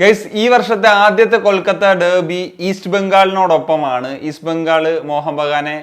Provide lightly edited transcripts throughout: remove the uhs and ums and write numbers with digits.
Guys, ഈ വർഷത്തെ ആദ്യത്തെ കൊൽക്കത്ത ഡെർബി ഈസ്റ്റ് ബംഗാളിനോടൊപ്പമാണ്. ഈസ്റ്റ് ബംഗാൾ മോഹൻ ബഗാനെ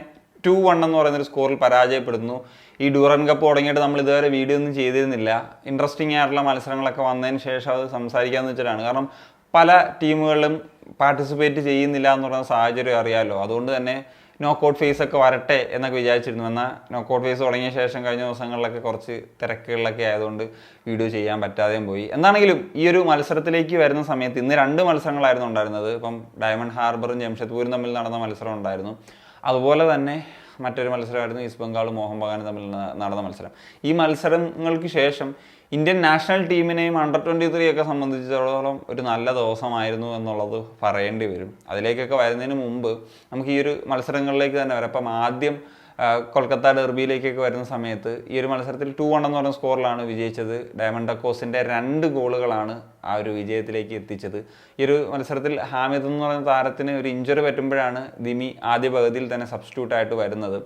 2-1 എന്ന് പറയുന്നൊരു സ്കോറിൽ പരാജയപ്പെടുന്നു. ഈ ഡ്യൂറൻ കപ്പ് തുടങ്ങിയിട്ട് നമ്മൾ ഇതുവരെ വീഡിയോ ഒന്നും ചെയ്തിരുന്നില്ല. ഇൻട്രസ്റ്റിംഗ് ആയിട്ടുള്ള മത്സരങ്ങളൊക്കെ വന്നതിന് ശേഷം അത് സംസാരിക്കാമെന്ന് വെച്ചിട്ടാണ്. കാരണം പല ടീമുകളിലും പാർട്ടിസിപ്പേറ്റ് ചെയ്യുന്നില്ല എന്ന് പറയുന്ന സാഹചര്യം അറിയാമല്ലോ. അതുകൊണ്ട് തന്നെ നോക്കൗട്ട് ഫേസ് ഒക്കെ വരട്ടെ എന്നൊക്കെ വിചാരിച്ചിരുന്നു. എന്നാൽ നോക്കൗട്ട് ഫേസ് തുടങ്ങിയ ശേഷം കഴിഞ്ഞ ദിവസങ്ങളിലൊക്കെ കുറച്ച് തിരക്കുകളിലൊക്കെ ആയതുകൊണ്ട് വീഡിയോ ചെയ്യാൻ പറ്റാതെയും പോയി. എന്താണെങ്കിലും ഈ ഒരു മത്സരത്തിലേക്ക് വരുന്ന സമയത്ത് ഇന്ന് 2 മത്സരങ്ങളായിരുന്നു ഉണ്ടായിരുന്നത്. ഇപ്പം ഡയമണ്ട് ഹാർബറും ജംഷഡ്പൂരും തമ്മിൽ നടന്ന മത്സരം ഉണ്ടായിരുന്നു. അതുപോലെ തന്നെ മറ്റൊരു മത്സരമായിരുന്നു ഈസ്റ്റ് ബംഗാളും മോഹൻ ബഗാനും തമ്മിൽ നടന്ന മത്സരം. ഈ മത്സരങ്ങൾക്ക് ശേഷം ഇന്ത്യൻ നാഷണൽ ടീമിനെയും അണ്ടർ-23 ഒക്കെ സംബന്ധിച്ചിടത്തോളം ഒരു നല്ല ദിവസമായിരുന്നു എന്നുള്ളത് പറയേണ്ടി വരും. അതിലേക്കൊക്കെ വരുന്നതിന് മുമ്പ് നമുക്ക് ഈ ഒരു മത്സരങ്ങളിലേക്ക് തന്നെ വരാം. അപ്പം ആദ്യം കൊൽക്കത്ത ഡെർബിയിലേക്കൊക്കെ വരുന്ന സമയത്ത് ഈ ഒരു മത്സരത്തിൽ 2-1 എന്ന് പറയുന്ന സ്കോറിലാണ് വിജയിച്ചത്. ഡയമണ്ട് ഡക്കോസിൻ്റെ 2 ഗോളുകളാണ് ആ ഒരു വിജയത്തിലേക്ക് എത്തിച്ചത്. ഈ ഒരു മത്സരത്തിൽ ഹാമിദ് എന്ന് പറയുന്ന താരത്തിന് ഒരു ഇഞ്ചുറി പറ്റുമ്പോഴാണ് ദിമി ആദ്യ പകുതിയിൽ തന്നെ സബ്സ്റ്റിറ്റ്യൂട്ടായിട്ട് വരുന്നത്.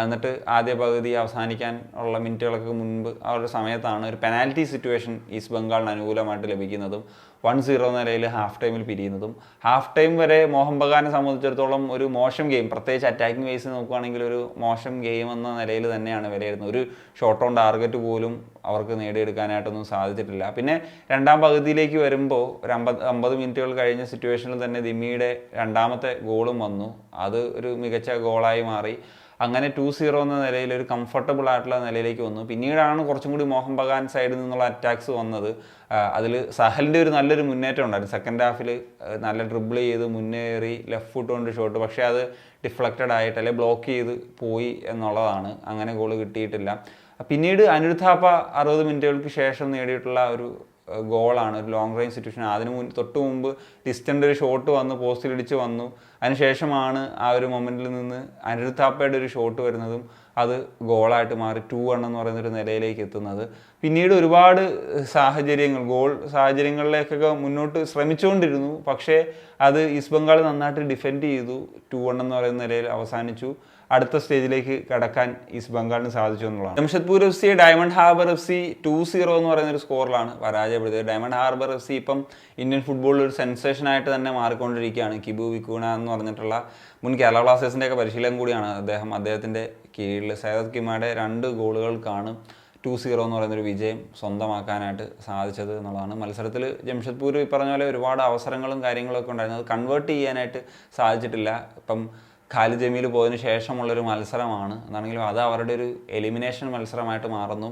എന്നിട്ട് ആദ്യ പകുതി അവസാനിക്കാൻ ഉള്ള മിനിറ്റുകൾക്ക് മുൻപ് ആ ഒരു സമയത്താണ് ഒരു പെനാൽറ്റി സിറ്റുവേഷൻ ഈസ്റ്റ് ബംഗാളിന് അനുകൂലമായിട്ട് ലഭിക്കുന്നതും 1-0 നിലയിൽ ഹാഫ് ടൈമിൽ പിരിയുന്നതും. ഹാഫ് ടൈം വരെ മോഹൻ ബഗാനെ സംബന്ധിച്ചിടത്തോളം ഒരു മോശം ഗെയിം, പ്രത്യേകിച്ച് അറ്റാക്കിംഗ് വേസ് നോക്കുകയാണെങ്കിൽ ഒരു മോശം ഗെയിം എന്ന നിലയിൽ തന്നെയാണ് വിലയിരുന്നത്. ഒരു ഷോട്ട് ഓൺ ടാർഗറ്റ് പോലും അവർക്ക് നേടിയെടുക്കാനായിട്ടൊന്നും സാധിച്ചിട്ടില്ല. പിന്നെ രണ്ടാം പകുതിയിലേക്ക് വരുമ്പോൾ ഒരു 50 മിനിറ്റുകൾ കഴിഞ്ഞ സിറ്റുവേഷനിൽ തന്നെ ദിമിയുടെ 2ാമത്തെ ഗോളും വന്നു. അത് ഒരു മികച്ച ഗോളായി മാറി. അങ്ങനെ 2-0 എന്ന നിലയിൽ ഒരു കംഫർട്ടബിൾ ആയിട്ടുള്ള നിലയിലേക്ക് വന്നു. പിന്നീടാണ് കുറച്ചും കൂടി മോഹൻ ബഗാൻ സൈഡിൽ നിന്നുള്ള അറ്റാക്സ് വന്നത്. അതിൽ സഹലിൻ്റെ ഒരു നല്ലൊരു മുന്നേറ്റം ഉണ്ടായിരുന്നു. സെക്കൻഡ് ഹാഫിൽ നല്ല ഡ്രിബിൾ ചെയ്ത് മുന്നേറി ലെഫ്റ്റ് ഫുട്ട് കൊണ്ട് ഷോട്ട്, പക്ഷേ അത് ഡിഫ്ലക്റ്റഡ് ആയിട്ട് അല്ലെങ്കിൽ ബ്ലോക്ക് ചെയ്ത് പോയി എന്നുള്ളതാണ്. അങ്ങനെ ഗോൾ കിട്ടിയിട്ടില്ല. പിന്നീട് അനിരുദ്ധ താപ്പ 60 മിനിറ്റുകൾക്ക് ശേഷം നേടിയിട്ടുള്ള ഒരു ഗോളാണ്, ഒരു ലോങ് റേഞ്ച് സിറ്റുവേഷൻ. തൊട്ട് മുമ്പ് ഡിസ്റ്റൻ്റ് ഒരു ഷോട്ട് വന്ന് പോസ്റ്റിലിടിച്ച് വന്നു. അതിനുശേഷമാണ് ആ ഒരു മൊമെൻറ്റിൽ നിന്ന് അനിരുദ്ധ താപ്പയുടെ ഒരു ഷോട്ട് വരുന്നതും അത് ഗോളായിട്ട് മാറി 2-1 എന്ന് പറയുന്നൊരു നിലയിലേക്ക് എത്തുന്നത്. പിന്നീട് ഒരുപാട് ഗോൾ സാഹചര്യങ്ങളിലേക്കൊക്കെ മുന്നോട്ട് ശ്രമിച്ചുകൊണ്ടിരുന്നു. പക്ഷേ അത് ഈസ്റ്റ് ബംഗാൾ നന്നായിട്ട് ഡിഫെൻഡ് ചെയ്തു. 2-1 എന്ന് പറയുന്ന നിലയിൽ അവസാനിച്ചു. അടുത്ത സ്റ്റേജിലേക്ക് കടക്കാൻ ഈസ്റ്റ് ബംഗാളിന് സാധിച്ചു എന്നുള്ളതാണ്. Jamshedpur FC diamond harbour FC 2-0 എന്ന് പറയുന്ന ഒരു സ്കോറിലാണ് പരാജയപ്പെടുത്തിയത്. ഡയമണ്ട് ഹാർബർ FC ഇപ്പം ഇന്ത്യൻ ഫുട്ബോളിൽ ഒരു സെൻസേഷനായിട്ട് തന്നെ മാറിക്കൊണ്ടിരിക്കുകയാണ്. കിബു വിക്കൂന എന്ന് പറഞ്ഞിട്ടുള്ള മുൻ കേരള ബ്ലാസ്റ്റേഴ്സിൻ്റെ ഒക്കെ പരിശീലനം കൂടിയാണ് അദ്ദേഹത്തിൻ്റെ കീഴിൽ. സൈദത്ത് കിമയുടെ 2 ഗോളുകൾക്കാണ് 2-0 എന്ന് പറയുന്നൊരു വിജയം സ്വന്തമാക്കാനായിട്ട് സാധിച്ചത് എന്നുള്ളതാണ്. മത്സരത്തിൽ ജംഷഡ്പൂർ ഈ പറഞ്ഞ പോലെ ഒരുപാട് അവസരങ്ങളും കാര്യങ്ങളൊക്കെ ഉണ്ടായിരുന്നു. അത് കൺവേർട്ട് ചെയ്യാനായിട്ട് സാധിച്ചിട്ടില്ല. ഇപ്പം ഖാലിദ് ജമീൽ പോയതിന് ശേഷമുള്ളൊരു മത്സരമാണ്. എന്നാണെങ്കിലും അത് അവരുടെ ഒരു എലിമിനേഷൻ മത്സരമായിട്ട് മാറുന്നു.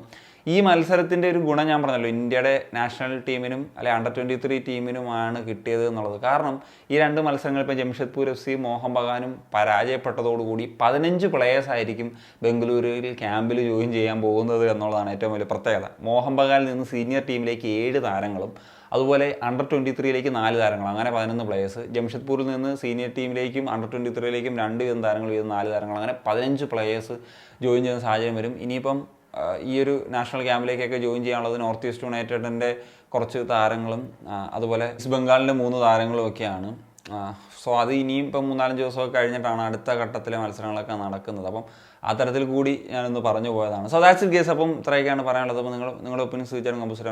ഈ മത്സരത്തിൻ്റെ ഒരു ഗുണം ഞാൻ പറഞ്ഞല്ലോ, ഇന്ത്യയുടെ നാഷണൽ ടീമിനും അല്ലെ അണ്ടർ-23 ടീമിനുമാണ് കിട്ടിയത് എന്നുള്ളത്. കാരണം ഈ 2 മത്സരങ്ങൾ ഇപ്പോൾ ജംഷഡ്പൂർ FC മോഹൻ ബഗാനും പരാജയപ്പെട്ടതോടുകൂടി 15 പ്ലേയേഴ്സ് ആയിരിക്കും ബംഗളൂരുവിൽ ക്യാമ്പിൽ ജോയിൻ ചെയ്യാൻ പോകുന്നത് എന്നുള്ളതാണ് ഏറ്റവും വലിയ പ്രത്യേകത. മോഹൻ ബഗാനിൽ നിന്ന് സീനിയർ ടീമിലേക്ക് 7 താരങ്ങളും അതുപോലെ അണ്ടർ-23ലേക്ക് 4 താരങ്ങൾ, അങ്ങനെ 11 പ്ലേയേഴ്സ്. ജംഷഡ്പൂരിൽ നിന്ന് സീനിയർ ടീമിലേക്കും അണ്ടർ-23ലേക്കും 2 താരങ്ങൾ വീതം 4 താരങ്ങൾ, അങ്ങനെ 15 പ്ലേയേഴ്സ് ജോയിൻ ചെയ്യുന്ന സാഹചര്യം വരും. ഇനിയിപ്പം ഈ ഒരു നാഷണൽ ക്യാമ്പിലേക്കൊക്കെ ജോയിൻ ചെയ്യാനുള്ളത് നോർത്ത് ഈസ്റ്റ് യുണൈറ്റഡിൻ്റെ കുറച്ച് താരങ്ങളും അതുപോലെ ഈസ്റ്റ് ബംഗാളിൻ്റെ 3 താരങ്ങളും ഒക്കെയാണ്. സോ അത് ഇനിയും ഇപ്പം 3-4 ദിവസമൊക്കെ കഴിഞ്ഞിട്ടാണ് അടുത്ത ഘട്ടത്തിലെ മത്സരങ്ങളൊക്കെ നടക്കുന്നത്. അപ്പം ആ തരത്തിൽ കൂടി ഞാനൊന്ന് പറഞ്ഞു പോയതാണ്. So that's it guys. അപ്പം ഇത്രയൊക്കെയാണ് പറയാനുള്ളത്. അപ്പോൾ നിങ്ങളുടെ ഒപ്പീനിയൻസ് ചോദിച്ചാലും കമ്പോസ്